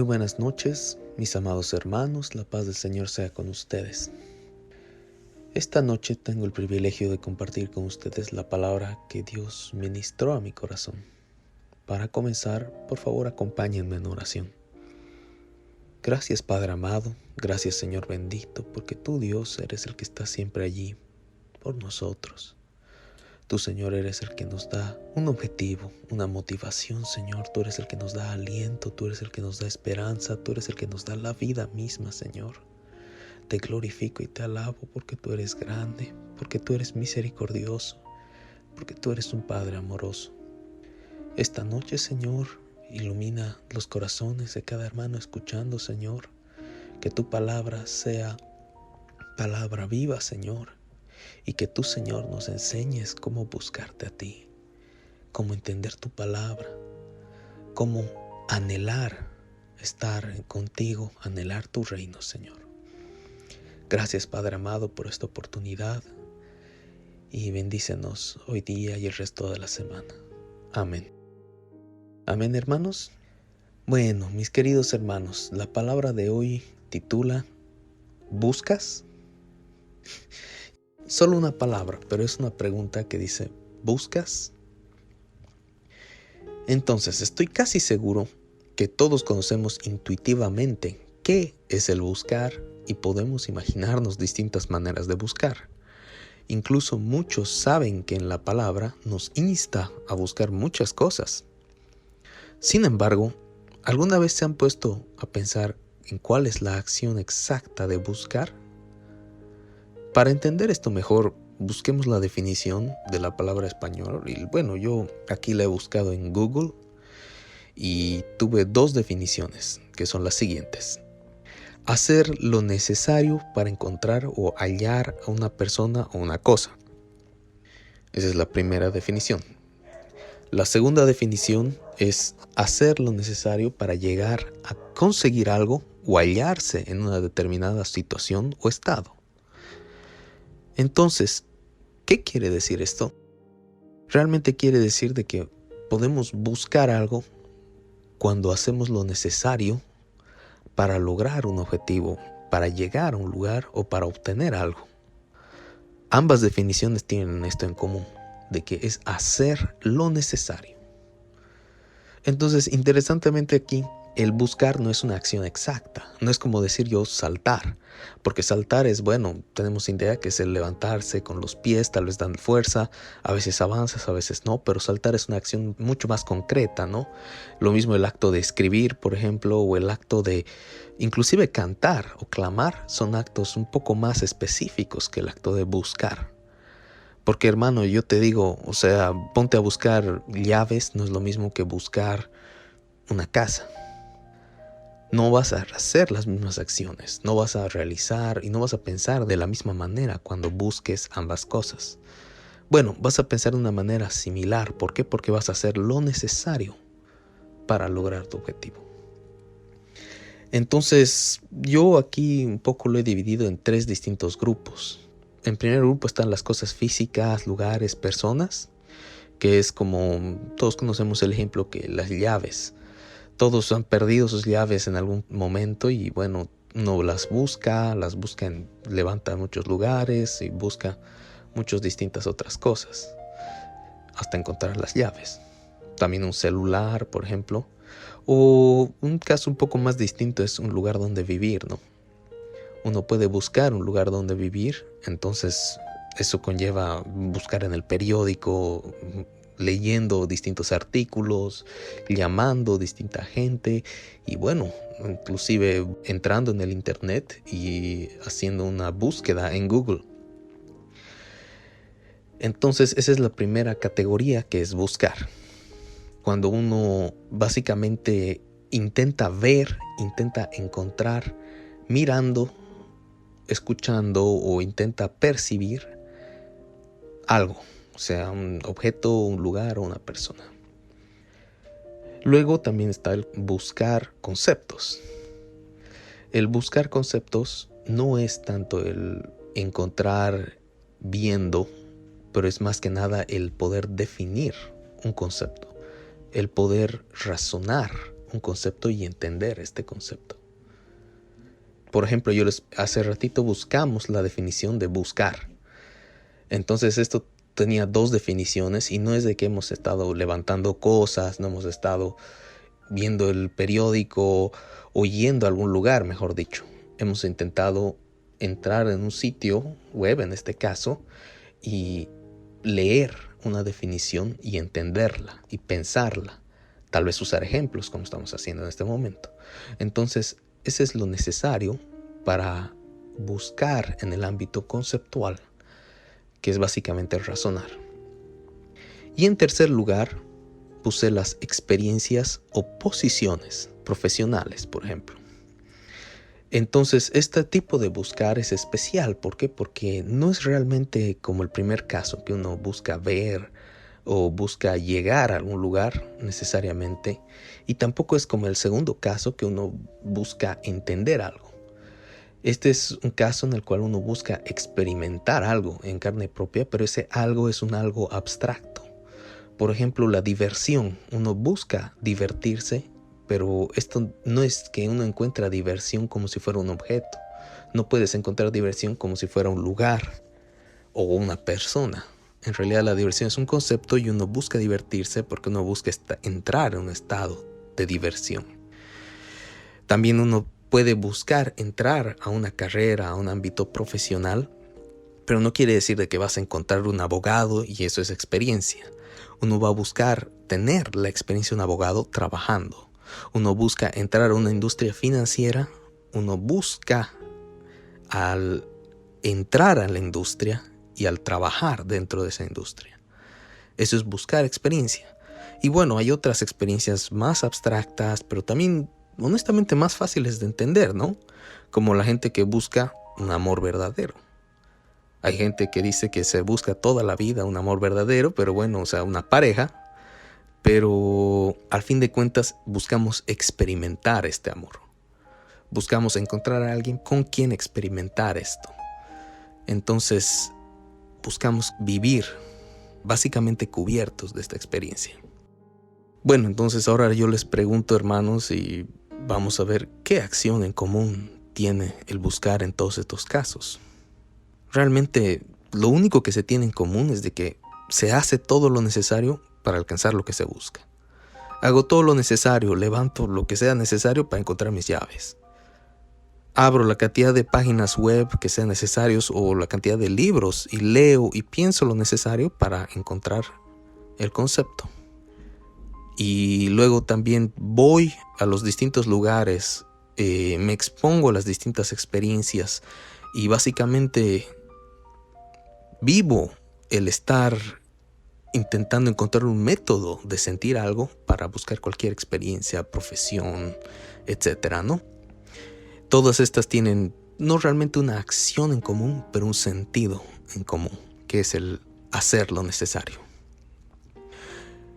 Muy buenas noches, mis amados hermanos, la paz del Señor sea con ustedes. Esta noche tengo el privilegio de compartir con ustedes la palabra que Dios ministró a mi corazón. Para comenzar, por favor, acompáñenme en oración. Gracias, Padre amado, gracias, Señor bendito, porque tú, Dios, eres el que está siempre allí por nosotros. Tú, Señor, eres el que nos da un objetivo, una motivación, Señor. Tú eres el que nos da aliento, tú eres el que nos da esperanza, tú eres el que nos da la vida misma, Señor. Te glorifico y te alabo porque tú eres grande, porque tú eres misericordioso, porque tú eres un Padre amoroso. Esta noche, Señor, ilumina los corazones de cada hermano escuchando, Señor. Que tu palabra sea palabra viva, Señor. Y que tú, Señor, nos enseñes cómo buscarte a ti, cómo entender tu palabra, cómo anhelar estar contigo, anhelar tu reino, Señor. Gracias, Padre amado, por esta oportunidad y bendícenos hoy día y el resto de la semana. Amén. Amén, hermanos. Bueno, mis queridos hermanos, la palabra de hoy titula ¿Buscas? Solo una palabra, pero es una pregunta que dice ¿buscas? Entonces, estoy casi seguro que todos conocemos intuitivamente qué es el buscar y podemos imaginarnos distintas maneras de buscar. Incluso muchos saben que en la palabra nos insta a buscar muchas cosas. Sin embargo, ¿alguna vez se han puesto a pensar en cuál es la acción exacta de buscar? Para entender esto mejor, busquemos la definición de la palabra español. Y bueno, yo aquí la he buscado en Google y tuve dos definiciones, que son las siguientes. Hacer lo necesario para encontrar o hallar a una persona o una cosa. Esa es la primera definición. La segunda definición es hacer lo necesario para llegar a conseguir algo o hallarse en una determinada situación o estado. Entonces, ¿qué quiere decir esto? Realmente quiere decir de que podemos buscar algo cuando hacemos lo necesario para lograr un objetivo, para llegar a un lugar o para obtener algo. Ambas definiciones tienen esto en común, de que es hacer lo necesario. Entonces, interesantemente aquí, el buscar no es una acción exacta, no es como decir yo saltar, porque saltar es, bueno, tenemos idea que es el levantarse con los pies, tal vez dan fuerza, a veces avanzas, a veces no, pero saltar es una acción mucho más concreta, ¿no? Lo mismo el acto de escribir, por ejemplo, o el acto de inclusive cantar o clamar, son actos un poco más específicos que el acto de buscar. Porque hermano, yo te digo, o sea, ponte a buscar llaves, no es lo mismo que buscar una casa. No vas a hacer las mismas acciones, no vas a realizar y no vas a pensar de la misma manera cuando busques ambas cosas. Bueno, vas a pensar de una manera similar. ¿Por qué? Porque vas a hacer lo necesario para lograr tu objetivo. Entonces, yo aquí un poco lo he dividido en tres distintos grupos. En primer grupo están las cosas físicas, lugares, personas, que es como todos conocemos el ejemplo que las llaves. Todos han perdido sus llaves en algún momento y bueno, uno levanta muchos lugares y busca muchas distintas otras cosas hasta encontrar las llaves. También un celular, por ejemplo, o un caso un poco más distinto es un lugar donde vivir, ¿no? Uno puede buscar un lugar donde vivir, entonces eso conlleva buscar en el periódico, leyendo distintos artículos, llamando a distinta gente y bueno, inclusive entrando en el internet y haciendo una búsqueda en Google. Entonces esa es la primera categoría, que es buscar. Cuando uno básicamente intenta ver, intenta encontrar, mirando, escuchando o intenta percibir algo, o sea, un objeto, un lugar o una persona. Luego también está el buscar conceptos. El buscar conceptos no es tanto el encontrar viendo, pero es más que nada el poder definir un concepto, el poder razonar un concepto y entender este concepto. Por ejemplo, hace ratito buscamos la definición de buscar. Entonces esto tenía dos definiciones y no es de que hemos estado levantando cosas, no hemos estado viendo el periódico o yendo a algún lugar, mejor dicho. Hemos intentado entrar en un sitio web, en este caso, y leer una definición y entenderla y pensarla. Tal vez usar ejemplos como estamos haciendo en este momento. Entonces, ese es lo necesario para buscar en el ámbito conceptual, que es básicamente razonar. Y en tercer lugar, puse las experiencias o posiciones profesionales, por ejemplo. Entonces, este tipo de buscar es especial. ¿Por qué? Porque no es realmente como el primer caso, que uno busca ver o busca llegar a algún lugar necesariamente. Y tampoco es como el segundo caso, que uno busca entender algo. Este es un caso en el cual uno busca experimentar algo en carne propia, pero ese algo es un algo abstracto. Por ejemplo, la diversión. Uno busca divertirse, pero esto no es que uno encuentra diversión como si fuera un objeto. No puedes encontrar diversión como si fuera un lugar o una persona. En realidad la diversión es un concepto y uno busca divertirse porque uno busca entrar en un estado de diversión. También uno puede buscar entrar a una carrera, a un ámbito profesional, pero no quiere decir de que vas a encontrar un abogado y eso es experiencia. Uno va a buscar tener la experiencia de un abogado trabajando. Uno busca entrar a una industria financiera. Uno busca al entrar a la industria y al trabajar dentro de esa industria. Eso es buscar experiencia. Y bueno, hay otras experiencias más abstractas, pero también honestamente más fáciles de entender, ¿no? Como la gente que busca un amor verdadero. Hay gente que dice que se busca toda la vida un amor verdadero, pero bueno, o sea, una pareja, pero al fin de cuentas buscamos experimentar este amor. Buscamos encontrar a alguien con quien experimentar esto. Entonces, buscamos vivir básicamente cubiertos de esta experiencia. Bueno, entonces ahora yo les pregunto, hermanos, y vamos a ver qué acción en común tiene el buscar en todos estos casos. Realmente lo único que se tiene en común es de que se hace todo lo necesario para alcanzar lo que se busca. Hago todo lo necesario, levanto lo que sea necesario para encontrar mis llaves. Abro la cantidad de páginas web que sean necesarios o la cantidad de libros y leo y pienso lo necesario para encontrar el concepto. Y luego también voy a los distintos lugares, me expongo a las distintas experiencias y básicamente vivo el estar intentando encontrar un método de sentir algo para buscar cualquier experiencia, profesión, etcétera, ¿no? Todas estas tienen no realmente una acción en común, pero un sentido en común, que es el hacer lo necesario.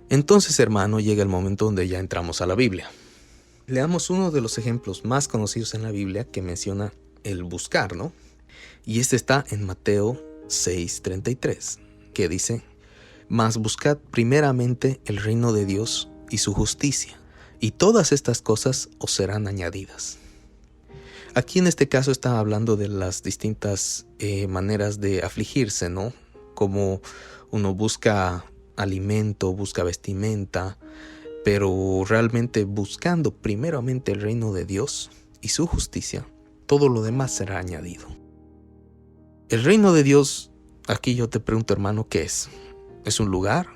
Entonces, hermano, llega el momento donde ya entramos a la Biblia. Leamos uno de los ejemplos más conocidos en la Biblia que menciona el buscar, ¿no? Y este está en Mateo 6:33, que dice: mas buscad primeramente el reino de Dios y su justicia, y todas estas cosas os serán añadidas. Aquí en este caso está hablando de las distintas maneras de afligirse, ¿no? Como uno busca alimento, busca vestimenta, pero realmente buscando primeramente el reino de Dios y su justicia, todo lo demás será añadido. El reino de Dios, aquí yo te pregunto, hermano, ¿qué es? ¿Es un lugar?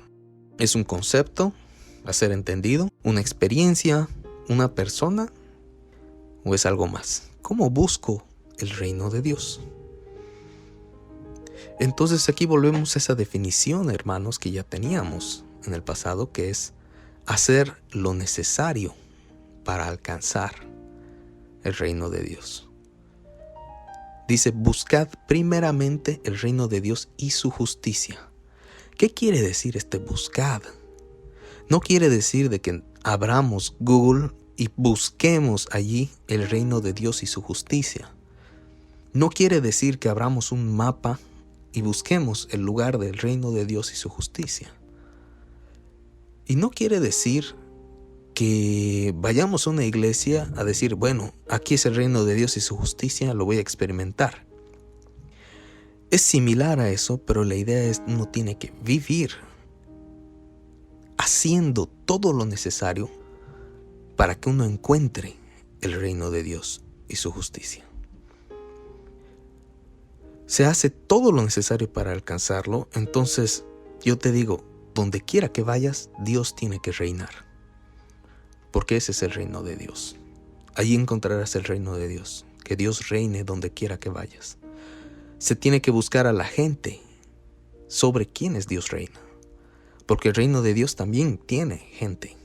¿Es un concepto a ser entendido? ¿Una experiencia? ¿Una persona? ¿O es algo más? ¿Cómo busco el reino de Dios? Entonces aquí volvemos a esa definición, hermanos, que ya teníamos en el pasado, que es hacer lo necesario para alcanzar el reino de Dios. Dice: buscad primeramente el reino de Dios y su justicia. ¿Qué quiere decir este buscad? No quiere decir de que abramos Google y busquemos allí el reino de Dios y su justicia. No quiere decir que abramos un mapa y busquemos el lugar del reino de Dios y su justicia. Y no quiere decir que vayamos a una iglesia a decir, bueno, aquí es el reino de Dios y su justicia, lo voy a experimentar. Es similar a eso, pero la idea es uno tiene que vivir haciendo todo lo necesario para que uno encuentre el reino de Dios y su justicia. Se hace todo lo necesario para alcanzarlo, entonces yo te digo, donde quiera que vayas, Dios tiene que reinar. Porque ese es el reino de Dios. Allí encontrarás el reino de Dios, que Dios reine donde quiera que vayas. Se tiene que buscar a la gente sobre quienes Dios reina. Porque el reino de Dios también tiene gente,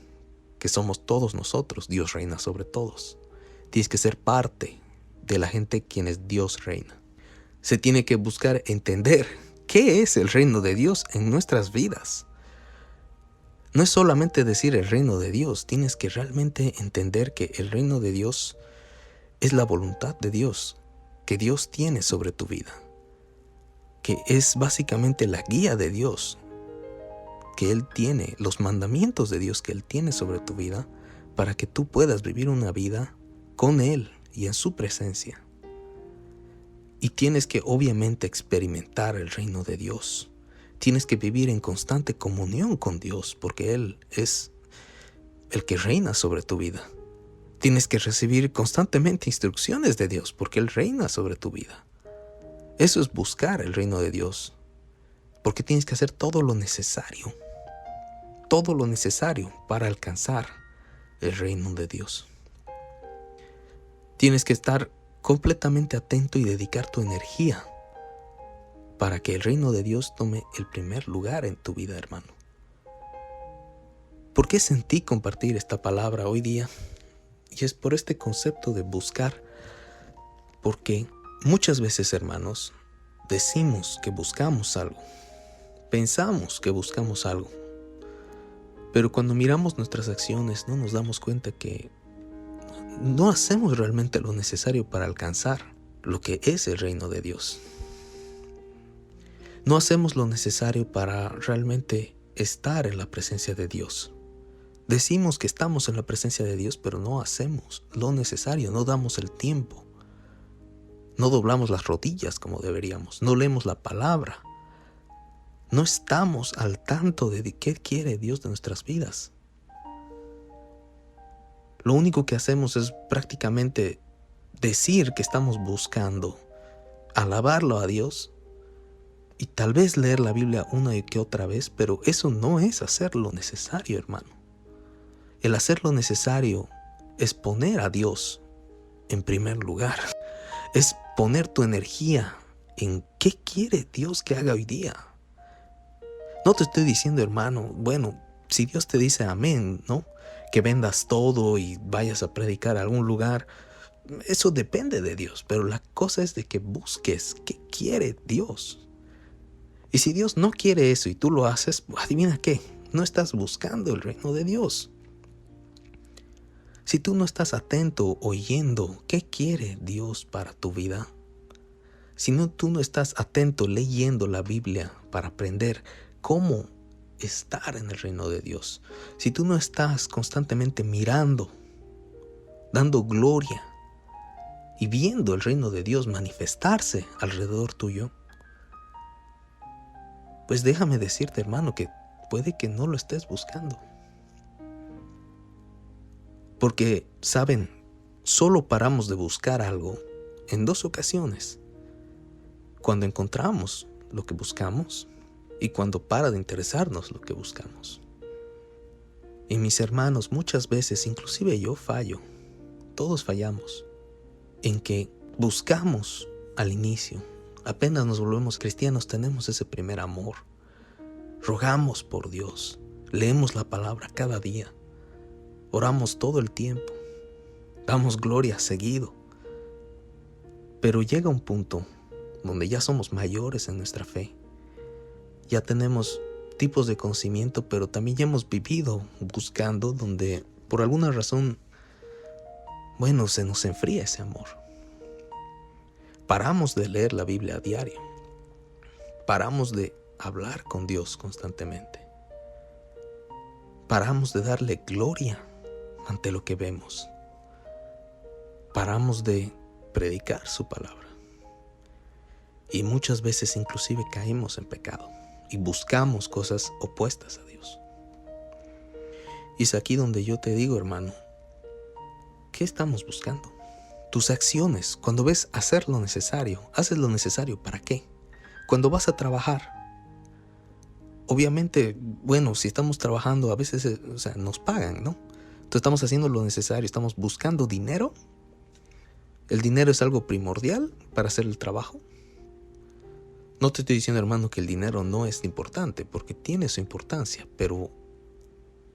que somos todos nosotros. Dios reina sobre todos. Tienes que ser parte de la gente quienes Dios reina. Se tiene que buscar entender qué es el reino de Dios en nuestras vidas. No es solamente decir el reino de Dios, tienes que realmente entender que el reino de Dios es la voluntad de Dios, que Dios tiene sobre tu vida, que es básicamente la guía de Dios, que Él tiene, los mandamientos de Dios que Él tiene sobre tu vida, para que tú puedas vivir una vida con Él y en su presencia. Y tienes que obviamente experimentar el reino de Dios. Tienes que vivir en constante comunión con Dios, porque Él es el que reina sobre tu vida. Tienes que recibir constantemente instrucciones de Dios, porque Él reina sobre tu vida. Eso es buscar el reino de Dios, porque tienes que hacer todo lo necesario para alcanzar el reino de Dios. Tienes que estar completamente atento y dedicar tu energía para que el reino de Dios tome el primer lugar en tu vida, hermano. ¿Por qué sentí compartir esta palabra hoy día? Y es por este concepto de buscar, porque muchas veces, hermanos, decimos que buscamos algo, pensamos que buscamos algo, pero cuando miramos nuestras acciones no nos damos cuenta que no hacemos realmente lo necesario para alcanzar lo que es el reino de Dios. No hacemos lo necesario para realmente estar en la presencia de Dios. Decimos que estamos en la presencia de Dios, pero no hacemos lo necesario, no damos el tiempo. No doblamos las rodillas como deberíamos, no leemos la palabra. No estamos al tanto de qué quiere Dios de nuestras vidas. Lo único que hacemos es prácticamente decir que estamos buscando alabarlo a Dios y tal vez leer la Biblia una y que otra vez, pero eso no es hacer lo necesario, hermano. El hacer lo necesario es poner a Dios en primer lugar. Es poner tu energía en qué quiere Dios que haga hoy día. No te estoy diciendo, hermano, bueno, si Dios te dice amén, ¿no? Que vendas todo y vayas a predicar a algún lugar, eso depende de Dios, pero la cosa es de que busques qué quiere Dios. Y si Dios no quiere eso y tú lo haces, adivina qué, no estás buscando el reino de Dios. Si tú no estás atento, oyendo qué quiere Dios para tu vida, si tú no estás atento leyendo la Biblia para aprender cómo estar en el reino de Dios, si tú no estás constantemente mirando, dando gloria y viendo el reino de Dios manifestarse alrededor tuyo, pues déjame decirte, hermano, que puede que no lo estés buscando. Porque, ¿saben? Solo paramos de buscar algo en dos ocasiones. Cuando encontramos lo que buscamos y cuando para de interesarnos lo que buscamos. Y mis hermanos, muchas veces, inclusive yo fallo, todos fallamos, en que buscamos al inicio. Apenas nos volvemos cristianos, tenemos ese primer amor. Rogamos por Dios, leemos la palabra cada día, oramos todo el tiempo, damos gloria seguido. Pero llega un punto donde ya somos mayores en nuestra fe. Ya tenemos tipos de conocimiento, pero también ya hemos vivido buscando donde por alguna razón, bueno, se nos enfría ese amor. Paramos de leer la Biblia a diario. Paramos de hablar con Dios constantemente. Paramos de darle gloria ante lo que vemos. Paramos de predicar su palabra. Y muchas veces inclusive caemos en pecado y buscamos cosas opuestas a Dios. Y es aquí donde yo te digo, hermano, ¿qué estamos buscando? Tus acciones, cuando ves hacer lo necesario, ¿haces lo necesario para qué? Cuando vas a trabajar, obviamente, bueno, si estamos trabajando, a veces nos pagan, ¿no? Entonces estamos haciendo lo necesario, estamos buscando dinero. ¿El dinero es algo primordial para hacer el trabajo? No te estoy diciendo, hermano, que el dinero no es importante, porque tiene su importancia, pero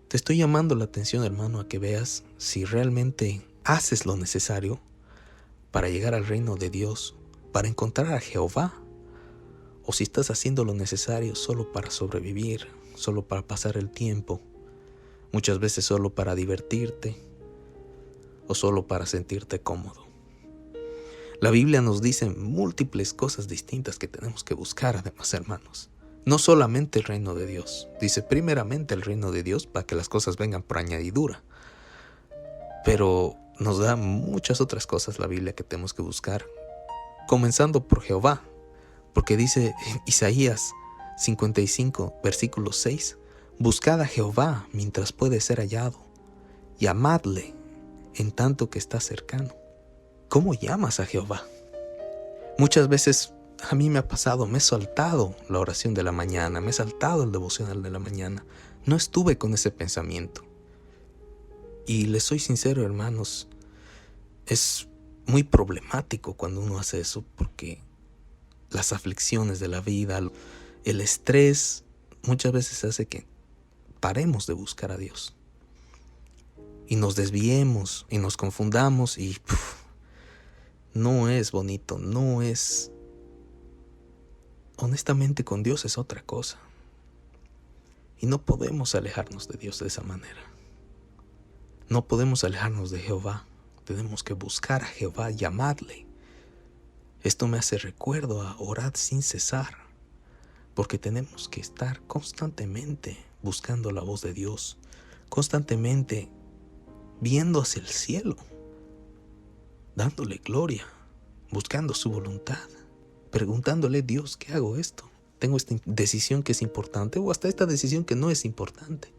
te estoy llamando la atención, hermano, a que veas si realmente haces lo necesario para llegar al reino de Dios, para encontrar a Jehová, o si estás haciendo lo necesario solo para sobrevivir, solo para pasar el tiempo, muchas veces solo para divertirte o solo para sentirte cómodo. La Biblia nos dice múltiples cosas distintas que tenemos que buscar, además, hermanos. No solamente el reino de Dios. Dice primeramente el reino de Dios para que las cosas vengan por añadidura. Pero nos da muchas otras cosas la Biblia que tenemos que buscar. Comenzando por Jehová. Porque dice en Isaías 55, versículo 6, buscad a Jehová mientras puede ser hallado. Llamadle en tanto que está cercano. ¿Cómo llamas a Jehová? Muchas veces a mí me ha pasado, me he saltado la oración de la mañana, me he saltado el devocional de la mañana. No estuve con ese pensamiento. Y les soy sincero, hermanos, es muy problemático cuando uno hace eso porque las aflicciones de la vida, el estrés, muchas veces hace que paremos de buscar a Dios. Y nos desviemos y nos confundamos y no es bonito, no es... Honestamente, con Dios es otra cosa. Y no podemos alejarnos de Dios de esa manera. No podemos alejarnos de Jehová. Tenemos que buscar a Jehová, llamarle. Esto me hace recuerdo a orar sin cesar, porque tenemos que estar constantemente buscando la voz de Dios, constantemente viendo hacia el cielo, dándole gloria, buscando su voluntad, preguntándole, Dios, ¿qué hago esto? Tengo esta decisión que es importante o hasta esta decisión que no es importante,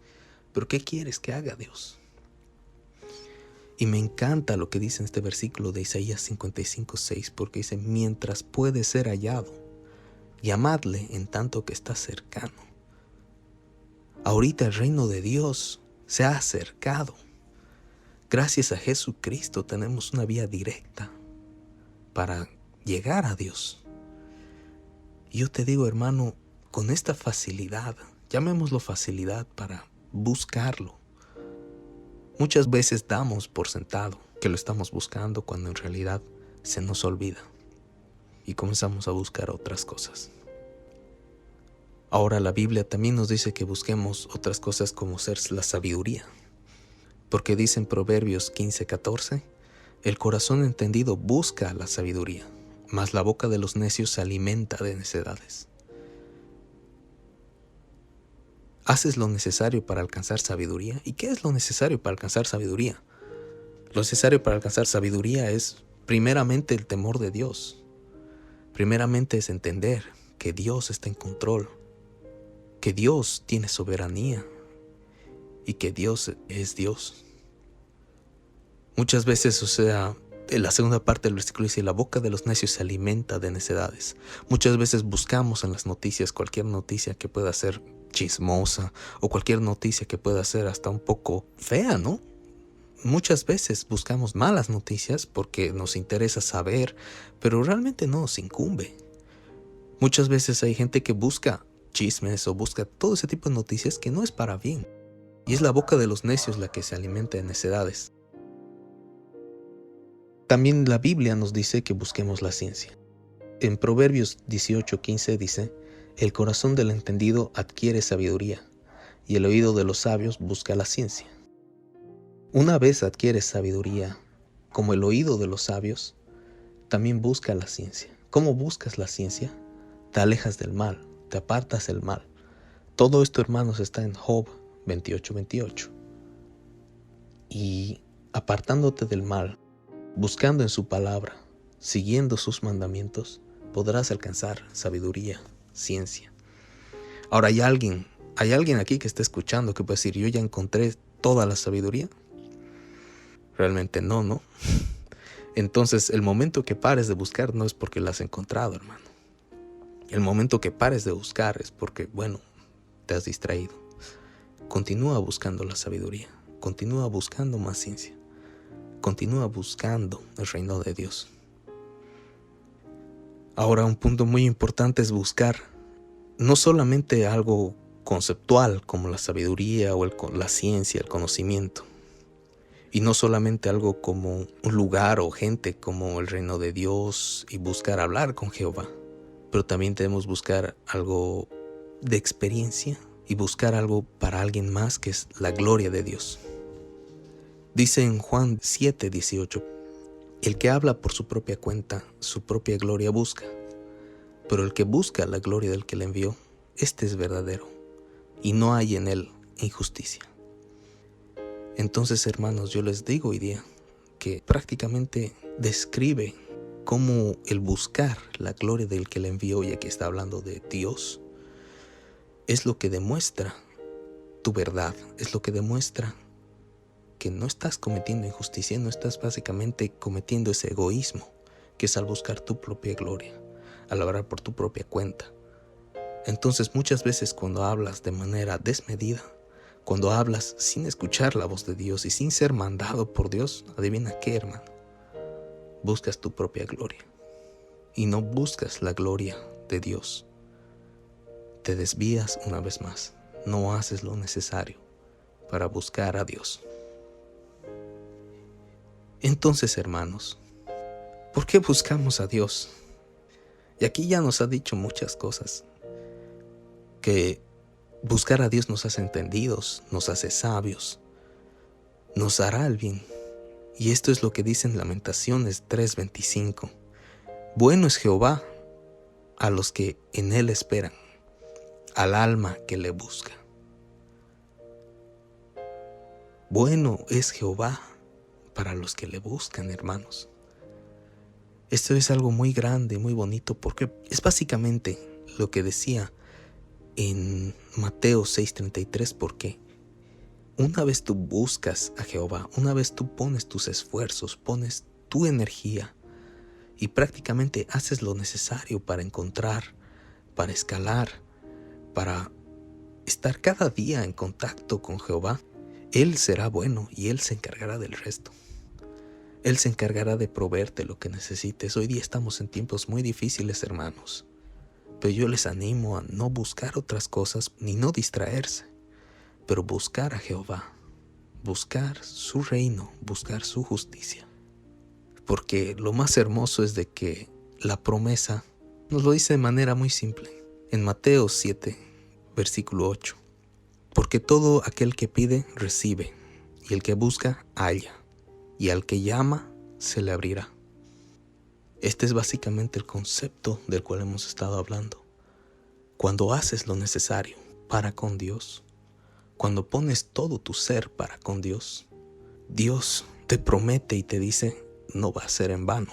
pero ¿qué quieres que haga, Dios? Y me encanta lo que dice en este versículo de Isaías 55:6, porque dice, mientras puede ser hallado, llamadle en tanto que está cercano. Ahorita el reino de Dios se ha acercado. Gracias a Jesucristo tenemos una vía directa para llegar a Dios. Y yo te digo, hermano, con esta facilidad, llamémoslo facilidad para buscarlo. Muchas veces damos por sentado que lo estamos buscando cuando en realidad se nos olvida y comenzamos a buscar otras cosas. Ahora la Biblia también nos dice que busquemos otras cosas como ser la sabiduría. Porque dice en Proverbios 15:14, el corazón entendido busca la sabiduría, mas la boca de los necios se alimenta de necedades. ¿Haces lo necesario para alcanzar sabiduría? ¿Y qué es lo necesario para alcanzar sabiduría? Lo necesario para alcanzar sabiduría es primeramente el temor de Dios. Primeramente es entender que Dios está en control, que Dios tiene soberanía y que Dios es Dios. Muchas veces, en la segunda parte del versículo dice, la boca de los necios se alimenta de necedades. Muchas veces buscamos en las noticias cualquier noticia que pueda ser chismosa o cualquier noticia que pueda ser hasta un poco fea, ¿no? Muchas veces buscamos malas noticias porque nos interesa saber, pero realmente no nos incumbe. Muchas veces hay gente que busca chismes o busca todo ese tipo de noticias que no es para bien. Y es la boca de los necios la que se alimenta de necedades. También la Biblia nos dice que busquemos la ciencia. En Proverbios 18:15 dice, el corazón del entendido adquiere sabiduría, y el oído de los sabios busca la ciencia. Una vez adquieres sabiduría, como el oído de los sabios, también busca la ciencia. ¿Cómo buscas la ciencia? Te alejas del mal, te apartas del mal. Todo esto, hermanos, está en Job 28:28. y apartándote del mal, buscando en su palabra, siguiendo sus mandamientos, podrás alcanzar sabiduría, ciencia. Ahora hay alguien aquí que está escuchando que puede decir, yo ya encontré toda la sabiduría. Realmente no. Entonces el momento que pares de buscar no es porque la has encontrado, hermano. El momento que pares de buscar es porque, te has distraído. Continúa buscando la sabiduría, continúa buscando más ciencia, continúa buscando el reino de Dios. Ahora, un punto muy importante es buscar no solamente algo conceptual como la sabiduría o la ciencia, el conocimiento, y no solamente algo como un lugar o gente como el reino de Dios y buscar hablar con Jehová, pero también debemos buscar algo de experiencia y buscar algo para alguien más, que es la gloria de Dios. Dice en Juan 7:18, el que habla por su propia cuenta, su propia gloria busca, pero el que busca la gloria del que le envió, este es verdadero, y no hay en él injusticia. Entonces, hermanos, yo les digo hoy día que prácticamente describe cómo el buscar la gloria del que le envió, y aquí está hablando de Dios, es lo que demuestra tu verdad, es lo que demuestra que no estás cometiendo injusticia, no estás básicamente cometiendo ese egoísmo, que es al buscar tu propia gloria, al hablar por tu propia cuenta. Entonces muchas veces cuando hablas de manera desmedida, cuando hablas sin escuchar la voz de Dios y sin ser mandado por Dios, adivina qué, hermano, buscas tu propia gloria y no buscas la gloria de Dios. Te desvías una vez más, no haces lo necesario para buscar a Dios. Entonces, hermanos, ¿por qué buscamos a Dios? Y aquí ya nos ha dicho muchas cosas, que buscar a Dios nos hace entendidos, nos hace sabios, nos hará el bien. Y esto es lo que dice en Lamentaciones 3:25. Bueno es Jehová a los que en él esperan, al alma que le busca. Bueno es Jehová para los que le buscan, hermanos. Esto es algo muy grande, muy bonito, porque es básicamente lo que decía en Mateo 6:33, porque una vez tú buscas a Jehová, una vez tú pones tus esfuerzos, pones tu energía y prácticamente haces lo necesario para encontrar, para escalar, para estar cada día en contacto con Jehová, Él será bueno y Él se encargará del resto. Él se encargará de proveerte lo que necesites. Hoy día estamos en tiempos muy difíciles, hermanos, pero yo les animo a no buscar otras cosas ni no distraerse, pero buscar a Jehová, buscar su reino, buscar su justicia. Porque lo más hermoso es de que la promesa nos lo dice de manera muy simple. En Mateo 7, versículo 8. Porque todo aquel que pide, recibe, y el que busca, halla, y al que llama, se le abrirá. Este es básicamente el concepto del cual hemos estado hablando. Cuando haces lo necesario para con Dios, cuando pones todo tu ser para con Dios, Dios te promete y te dice, no va a ser en vano.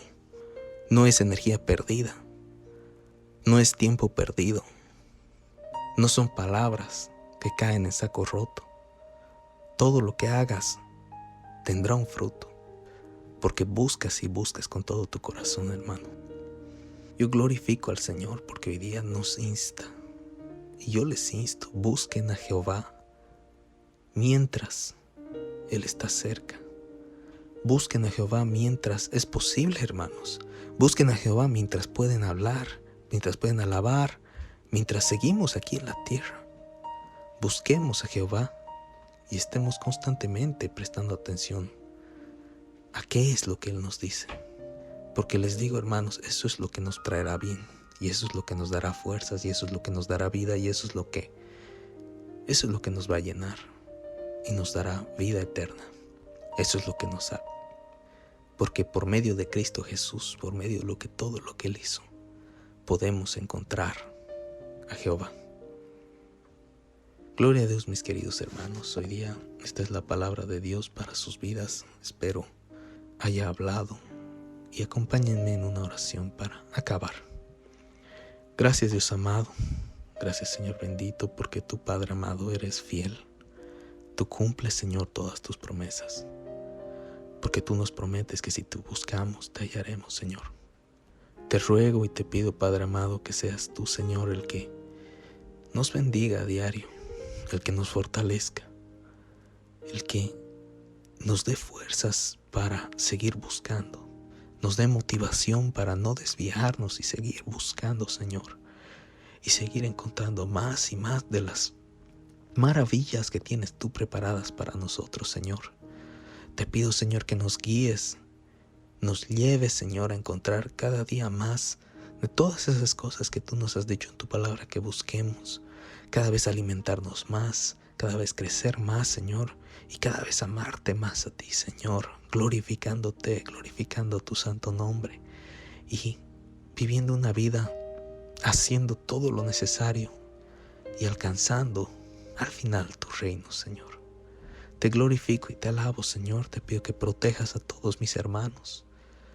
No es energía perdida, no es tiempo perdido, no son palabras que caen en saco roto. Todo lo que hagas tendrá un fruto, porque buscas y buscas con todo tu corazón, hermano. Yo glorifico al Señor porque hoy día nos insta, y yo les insto, busquen a Jehová mientras Él está cerca. Busquen a Jehová mientras es posible, hermanos. Busquen a Jehová mientras pueden hablar, mientras pueden alabar, mientras seguimos aquí en la tierra. Busquemos a Jehová y estemos constantemente prestando atención a qué es lo que Él nos dice. Porque les digo, hermanos, eso es lo que nos traerá bien, y eso es lo que nos dará fuerzas, y eso es lo que nos dará vida, y eso es lo que nos va a llenar y nos dará vida eterna. Eso es lo que nos da. Porque por medio de Cristo Jesús, por medio de todo lo que Él hizo, podemos encontrar a Jehová. Gloria a Dios, mis queridos hermanos. Hoy día esta es la palabra de Dios para sus vidas. Espero haya hablado y acompáñenme en una oración para acabar. Gracias, Dios amado. Gracias, Señor bendito, porque tú, Padre amado, eres fiel. Tú cumples, Señor, todas tus promesas. Porque tú nos prometes que si te buscamos, te hallaremos, Señor. Te ruego y te pido, Padre amado, que seas tú, Señor, el que nos bendiga a diario, el que nos fortalezca, el que nos dé fuerzas para seguir buscando, nos dé motivación para no desviarnos y seguir buscando, Señor, y seguir encontrando más y más de las maravillas que tienes tú preparadas para nosotros, Señor. Te pido, Señor, que nos guíes, nos lleves, Señor, a encontrar cada día más de todas esas cosas que tú nos has dicho en tu palabra que busquemos, cada vez alimentarnos más, cada vez crecer más, Señor, y cada vez amarte más a ti, Señor, glorificándote, glorificando tu santo nombre y viviendo una vida haciendo todo lo necesario y alcanzando al final tu reino, Señor. Te glorifico y te alabo, Señor. Te pido que protejas a todos mis hermanos,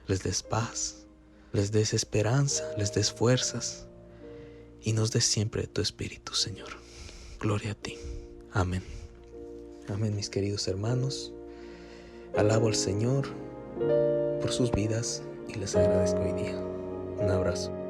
les des paz, les des esperanza, les des fuerzas y nos des siempre de tu Espíritu, Señor. Gloria a ti. Amén. Amén, mis queridos hermanos. Alabo al Señor por sus vidas y les agradezco hoy día. Un abrazo.